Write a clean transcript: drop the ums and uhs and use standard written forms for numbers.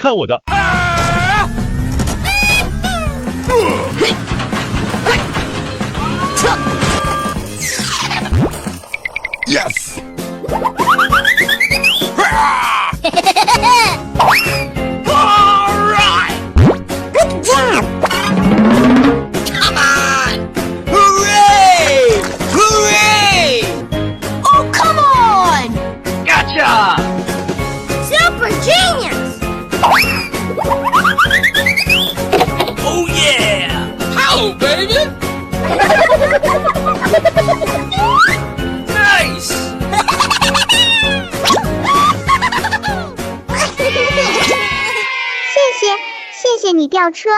看我的！Yes! Alright! Good job! Come on! Hooray! Hooray! Oh, come on! Gotcha! Super genius! Oh yeah! How, baby? Nice! 谢谢你吊车。